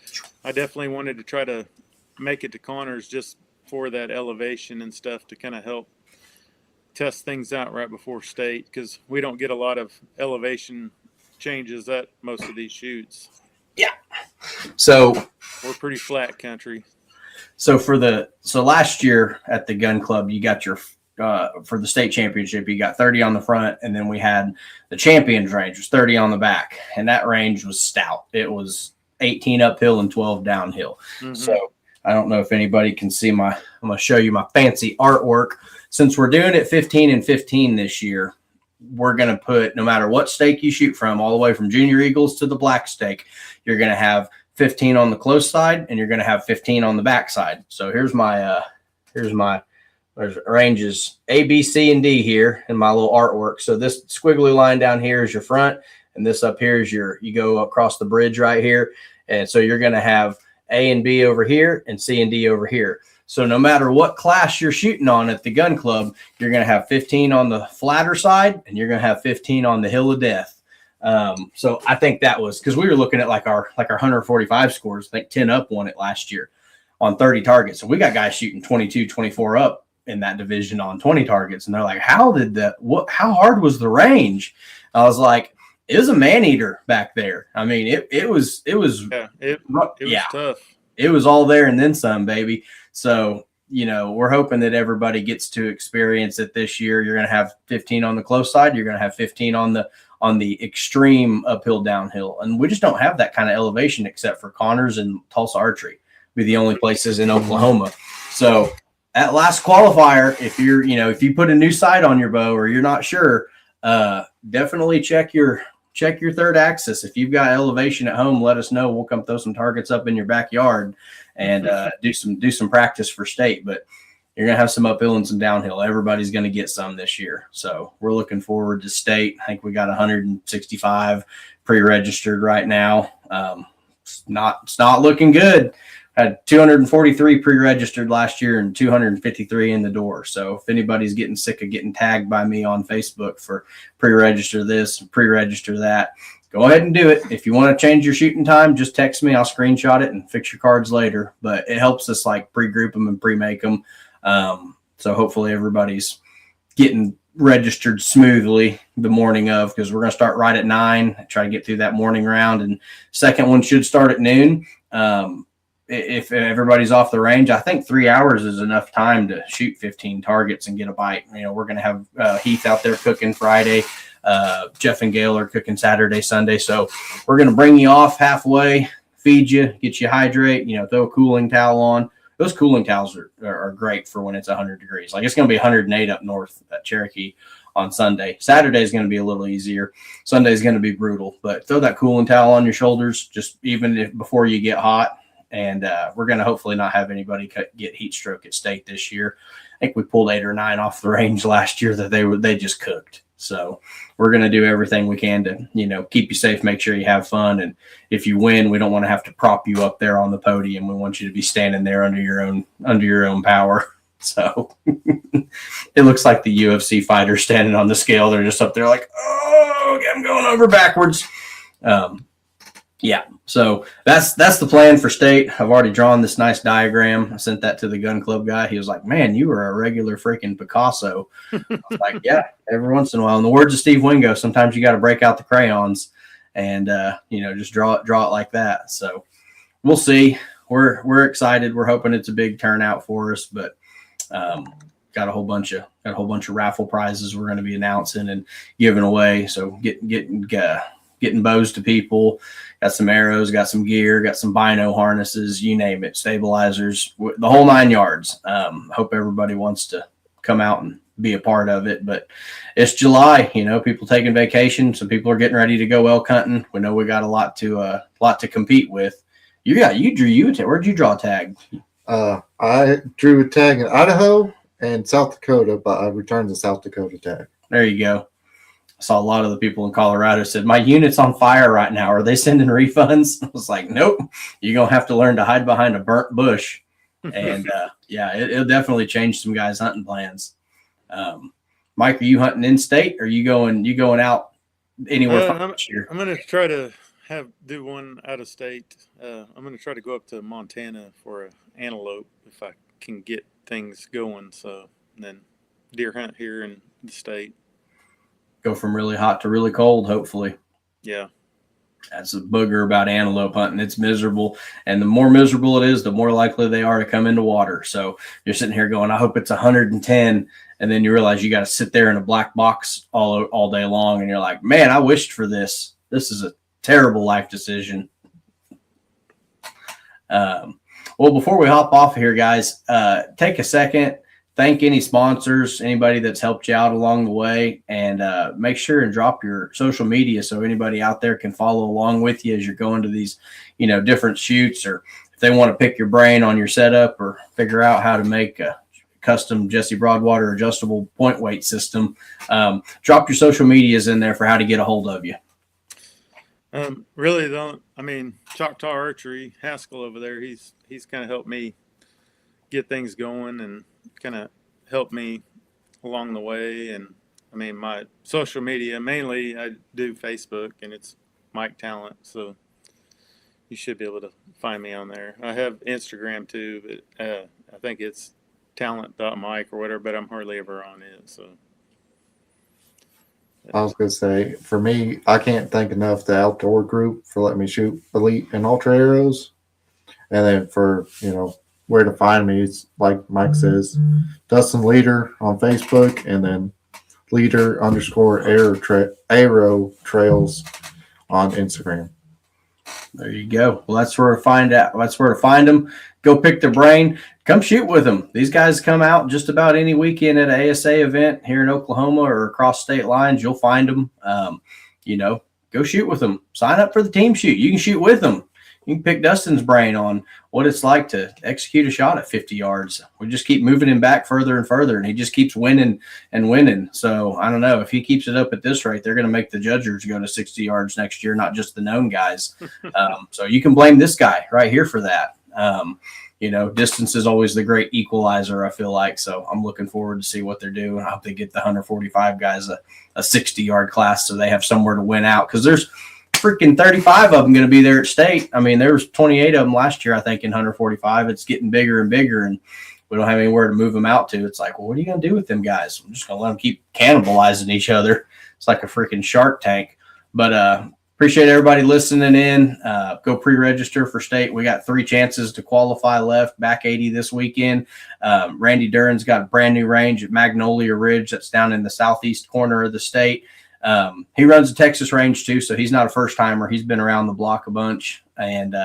I definitely wanted to try to make it to Connors just for that elevation and stuff to kind of help test things out right before state, because we don't get a lot of elevation changes at most of these shoots. Yeah. So we're pretty flat country. So last year at the gun club, you got your for the state championship, you got 30 on the front, and then we had the champions range was 30 on the back, and that range was stout. It was 18 uphill and 12 downhill. Mm-hmm. So I don't know if anybody can see I'm going to show you my fancy artwork. Since we're doing it 15 and 15 this year, we're going to put, no matter what stake you shoot from, all the way from junior eagles to the black stake, you're going to have 15 on the close side and you're going to have 15 on the back side. So here's my there's ranges A, B, C, and D here in my little artwork. So this squiggly line down here is your front, and this up here is you go across the bridge right here. And so you're going to have A and B over here and C and D over here. So no matter what class you're shooting on at the gun club, you're going to have 15 on the flatter side and you're going to have 15 on the hill of death. So I think that was because we were looking at like our 145 scores. I think 10 up won it last year on 30 targets. So we got guys shooting 22, 24 up in that division on 20 targets. And they're like, how hard was the range? I was like, it was a man eater back there. I mean, it was tough. It was all there and then some, baby. So, we're hoping that everybody gets to experience it this year. You're going to have 15 on the close side. You're going to have 15 on the extreme uphill downhill. And we just don't have that kind of elevation except for Connors and Tulsa Archery. Be the only places in Oklahoma. So at last qualifier, if you put a new sight on your bow or you're not sure, definitely check your third axis. If you've got elevation at home, let us know. We'll come throw some targets up in your backyard and do some practice for state. But you're going to have some uphill and some downhill. Everybody's going to get some this year. So we're looking forward to state. I think we got 165 pre-registered right now. It's not looking good. Had 243 pre-registered last year and 253 in the door. So if anybody's getting sick of getting tagged by me on Facebook for pre-register this, pre-register that, go ahead and do it. If you want to change your shooting time, just text me. I'll screenshot it and fix your cards later. But it helps us like pre-group them and pre-make them. So hopefully everybody's getting registered smoothly the morning of, because we're going to start right at 9, try to get through that morning round. And second one should start at noon. If everybody's off the range, I think 3 hours is enough time to shoot 15 targets and get a bite. We're going to have Heath out there cooking Friday. Jeff and Gail are cooking Saturday, Sunday. So we're going to bring you off halfway, feed you, get you hydrate, throw a cooling towel on, those cooling towels are great for when it's 100 degrees. Like it's going to be 108 up north at Cherokee on Sunday. Saturday is going to be a little easier. Sunday is going to be brutal, but throw that cooling towel on your shoulders, just even if before you get hot. And we're going to hopefully not have anybody get heat stroke at state this year. I think we pulled 8 or 9 off the range last year that they just cooked. So we're going to do everything we can to, keep you safe, make sure you have fun. And if you win, we don't want to have to prop you up there on the podium. We want you to be standing there under your own power. So it looks like the UFC fighter standing on the scale. They're just up there like, oh, I'm going over backwards. Yeah, so that's the plan for state. I've already drawn this nice diagram. I sent that to the gun club guy. He was like, man, you were a regular freaking Picasso. I was like, yeah, every once in a while. In the words of Steve Wingo, sometimes you got to break out the crayons and, just draw it like that. So we'll see. We're excited. We're hoping it's a big turnout for us, but got a whole bunch of raffle prizes we're going to be announcing and giving away. So getting bows to people. Got some arrows, got some gear, got some bino harnesses, you name it, stabilizers, the whole 9 yards. Hope everybody wants to come out and be a part of it. But it's July, people taking vacation. Some people are getting ready to go elk hunting. We know we got a lot to compete with. Where'd you draw a tag? I drew a tag in Idaho and South Dakota, but I returned the South Dakota tag. There you go. I saw a lot of the people in Colorado said, my unit's on fire right now. Are they sending refunds? I was like, nope. You're going to have to learn to hide behind a burnt bush. And it'll definitely change some guys' hunting plans. Mike, are you hunting in state or you going out anywhere this year? I'm going to try to do one out of state. I'm going to try to go up to Montana for an antelope if I can get things going. So then deer hunt here in the state. Go from really hot to really cold, hopefully. Yeah. That's a booger about antelope hunting. It's miserable. And the more miserable it is, the more likely they are to come into water. So you're sitting here going, I hope it's 110. And then you realize you got to sit there in a black box all day long. And you're like, man, I wished for this. This is a terrible life decision. Well, before we hop off here, guys, take a second. Thank any sponsors, anybody that's helped you out along the way, and make sure and drop your social media so anybody out there can follow along with you as you're going to these, different shoots, or if they want to pick your brain on your setup or figure out how to make a custom Jesse Broadwater adjustable point weight system. Drop your social medias in there for how to get a hold of you. Choctaw Archery, Haskell over there, he's kind of helped me get things going and kind of help me along the way. And my social media, mainly I do Facebook, and it's Mike Tallent, so you should be able to find me on there. I have Instagram too, but I think it's talent.mike or whatever, but I'm hardly ever on it. So I was going to say, for me, I can't thank enough the outdoor group for letting me shoot Elite and Ultra arrows. And then for, where to find me, it's like Mike says, Dustin Leader on Facebook, and then Leader_arrow trails on Instagram. There you go. Well, that's where to find out. That's where to find them. Go pick their brain. Come shoot with them. These guys come out just about any weekend at an ASA event here in Oklahoma or across state lines. You'll find them. Go shoot with them. Sign up for the team shoot. You can shoot with them. You can pick Dustin's brain on what it's like to execute a shot at 50 yards. We just keep moving him back further and further, and he just keeps winning and winning. So I don't know. If he keeps it up at this rate, they're going to make the judgers go to 60 yards next year, not just the known guys. So you can blame this guy right here for that. Distance is always the great equalizer, I feel like. So I'm looking forward to see what they're doing. I hope they get the 145 guys a 60-yard class so they have somewhere to win out, because there's freaking 35 of them going to be there at state. There was 28 of them last year, I think, in 145. It's getting bigger and bigger, and we don't have anywhere to move them out to. It's like, well, what are you going to do with them guys? I'm just going to let them keep cannibalizing each other. It's like a freaking Shark Tank. But appreciate everybody listening in. Go pre-register for state. We got 3 chances to qualify left. Back 80 this weekend. Randy Duran's got a brand new range at Magnolia Ridge. That's down in the southeast corner of the state. He runs the Texas range too, so he's not a first timer. He's been around the block a bunch, and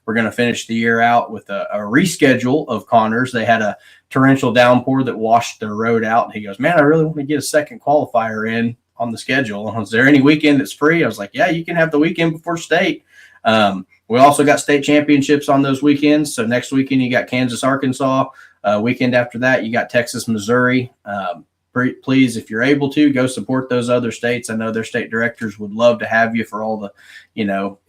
we're going to finish the year out with a reschedule of Connors. They had a torrential downpour that washed their road out. And he goes, man, I really want to get a second qualifier in on the schedule. Is there any weekend that's free? I was like, yeah, you can have the weekend before state. We also got state championships on those weekends. So next weekend you got Kansas, Arkansas. Weekend after that you got Texas, Missouri. Please, if you're able to, go support those other states. I know their state directors would love to have you for all the,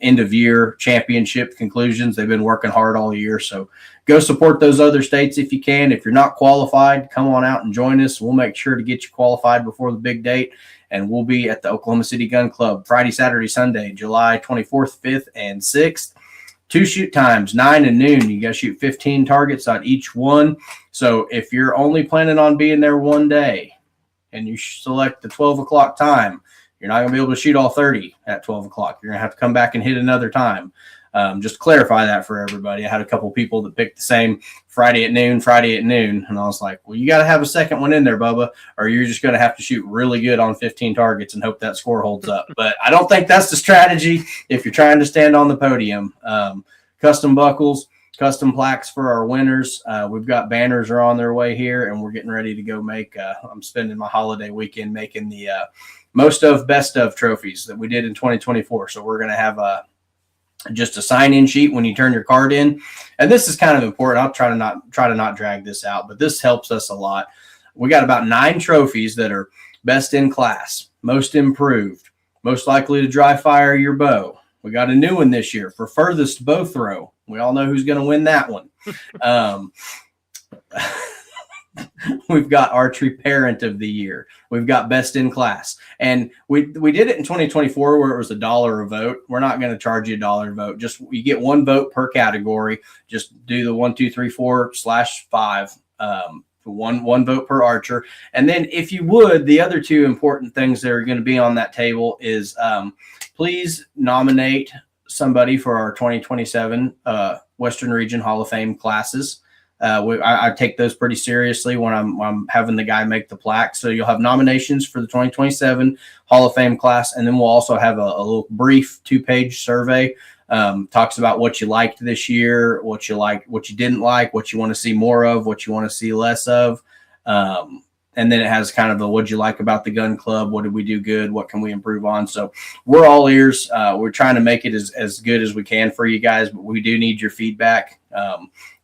end of year championship conclusions. They've been working hard all year. So go support those other states if you can. If you're not qualified, come on out and join us. We'll make sure to get you qualified before the big date. And we'll be at the Oklahoma City Gun Club Friday, Saturday, Sunday, July 24th, 5th, and 6th. 2 shoot times, 9 and noon. You got to shoot 15 targets on each one. So if you're only planning on being there one day and you select the 12 o'clock time, you're not going to be able to shoot all 30 at 12 o'clock. You're going to have to come back and hit another time. Just to clarify that for everybody. I had a couple people that picked the same Friday at noon. And I was like, well, you got to have a second one in there, Bubba, or you're just going to have to shoot really good on 15 targets and hope that score holds up. But I don't think that's the strategy if you're trying to stand on the podium. Custom buckles, custom plaques for our winners. We've got banners are on their way here, and we're getting ready to go make I'm spending my holiday weekend making the most of best of trophies that we did in 2024. So we're going to have just a sign-in sheet when you turn your card in. And this is kind of important. I'll try to not drag this out, but this helps us a lot. We got about 9 trophies that are best in class, most improved, most likely to dry fire your bow. We got a new one this year for furthest bow throw. We all know who's going to win that one. We've got archery parent of the year. We've got best in class. And we did it in 2024 where it was $1 a vote. We're not going to charge you $1 a vote. Just you get 1 vote per category. Just do the 1, 2, 3, 4/5. One vote per archer. And then if you would, the other 2 important things that are going to be on that table is please nominate somebody for our 2027 Western Region Hall of Fame classes. I take those pretty seriously when I'm having the guy make the plaque. So you'll have nominations for the 2027 Hall of Fame class. And then we'll also have a little brief 2-page survey. Talks about what you liked this year, what you liked, what you didn't like, what you want to see more of, what you want to see less of. And then it has kind of the what'd you like about the gun club? What did we do good? What can we improve on? So we're all ears. We're trying to make it as good as we can for you guys, but we do need your feedback.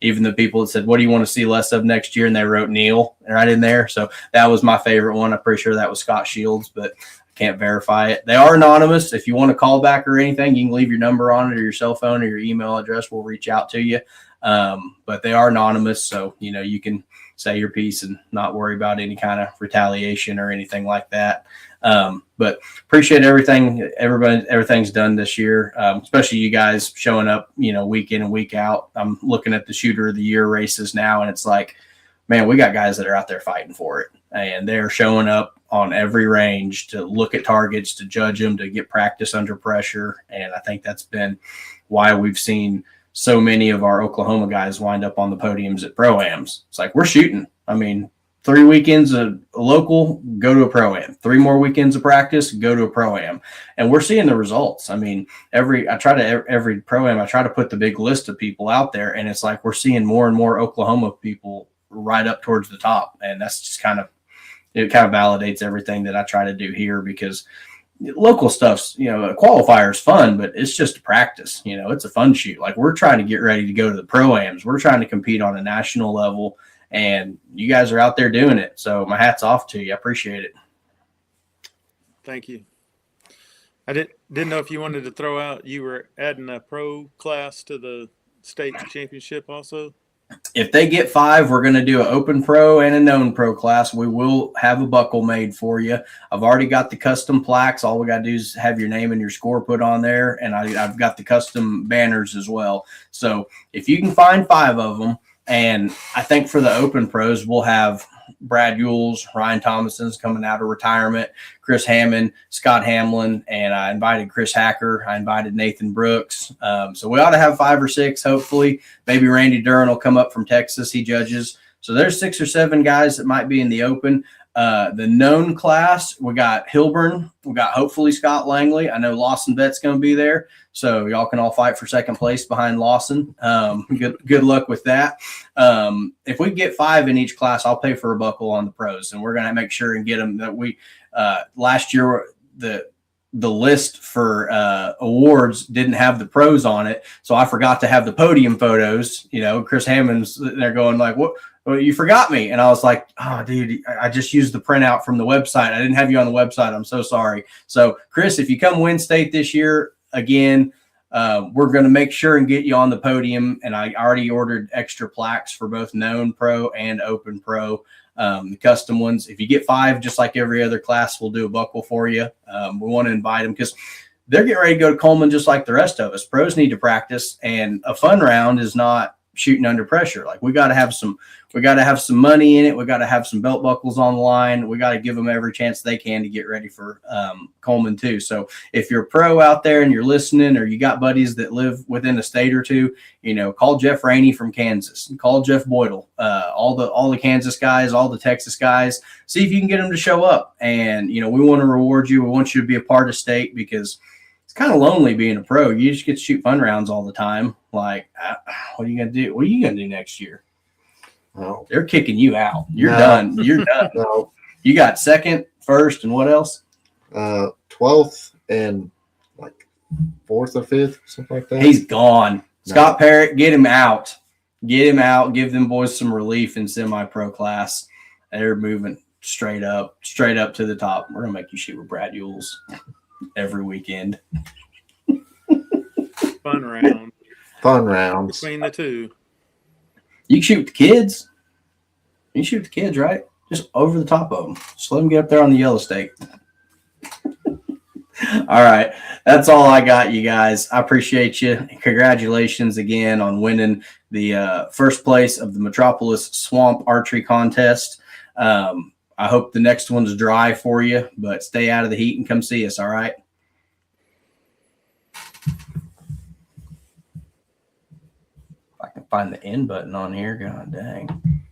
Even the people that said, what do you want to see less of next year? And they wrote Neil right in there. So that was my favorite one. I'm pretty sure that was Scott Shields, but I can't verify it. They are anonymous. If you want to call back or anything, you can leave your number on it or your cell phone or your email address. We'll reach out to you. But they are anonymous. So, you can say your piece and not worry about any kind of retaliation or anything like that. But appreciate everything. Everything's done this year, especially you guys showing up, week in and week out. I'm looking at the Shooter of the Year races now, and it's like, man, we got guys that are out there fighting for it, and they're showing up on every range to look at targets, to judge them, to get practice under pressure. And I think that's been why we've seen so many of our Oklahoma guys wind up on the podiums at Pro-Ams. It's like, we're shooting. 3 weekends of local, go to a Pro-Am. 3 more weekends of practice, go to a Pro-Am. And we're seeing the results. Every Pro-Am, I try to put the big list of people out there, and it's like we're seeing more and more Oklahoma people right up towards the top. And that's just it validates everything that I try to do here, because local stuff's, a qualifier is fun, but it's just a practice. It's a fun shoot. Like, we're trying to get ready to go to the Pro-Ams. We're trying to compete on a national level, and you guys are out there doing it. So my hat's off to you. I appreciate it. Thank you. I didn't know if you wanted to throw out, you were adding a pro class to the state championship also. If they get 5, we're going to do an open pro and a known pro class. We will have a buckle made for you. I've already got the custom plaques. All we got to do is have your name and your score put on there. And I've got the custom banners as well. So if you can find 5 of them, and I think for the open pros, we'll have Brad Yules, Ryan Thomason's coming out of retirement, Chris Hammond, Scott Hamlin, and I invited Chris Hacker. I invited Nathan Brooks. So we ought to have 5 or 6, hopefully. Maybe Randy Duran will come up from Texas. He judges. So there's 6 or 7 guys that might be in the open. The known class, we got Hilburn, we got hopefully Scott Langley. I know Lawson Vet's going to be there, so y'all can all fight for second place behind Lawson. Good luck with that. If we get 5 in each class, I'll pay for a buckle on the pros, and we're going to make sure and get them. That we last year the list for awards didn't have the pros on it, so I forgot to have the podium photos. Chris Hammond's they're going like, what? Well, you forgot me. And I was like, oh, dude, I just used the printout from the website. I didn't have you on the website. I'm so sorry. So, Chris, if you come win state this year, again, we're going to make sure and get you on the podium. And I already ordered extra plaques for both known pro and open pro, the custom ones. If you get 5, just like every other class, we'll do a buckle for you. We want to invite them because they're getting ready to go to Coleman just like the rest of us. Pros need to practice, and a fun round is not shooting under pressure. Like we got to have some money in it. We got to have some belt buckles on the line. We got to give them every chance they can to get ready for Coleman too. So if you're a pro out there and you're listening, or you got buddies that live within a state or two, call Jeff Rainey from Kansas, call Jeff Boydell, all the Kansas guys, all the Texas guys, see if you can get them to show up. And, we want to reward you. We want you to be a part of state, because it's kind of lonely being a pro. You just get to shoot fun rounds all the time. Like, what are you going to do? What are you going to do next year? No. They're kicking you out. You're done. You're done. No. You got second, first, and what else? 12th and like 4th or 5th, something like that. He's gone. No. Scott Parrott, get him out. Get him out. Give them boys some relief in semi-pro class. They're moving straight up to the top. We're going to make you shoot with Brad Yules every weekend. Fun round. Fun rounds. Between the two. You can shoot with the kids. You shoot with the kids, right? Just over the top of them. Just let them get up there on the yellow stake. All right. That's all I got, you guys. I appreciate you. Congratulations again on winning the first place of the Metropolis Swamp Archery Contest. I hope the next one's dry for you, but stay out of the heat and come see us, all right? If I can find the end button on here, god dang.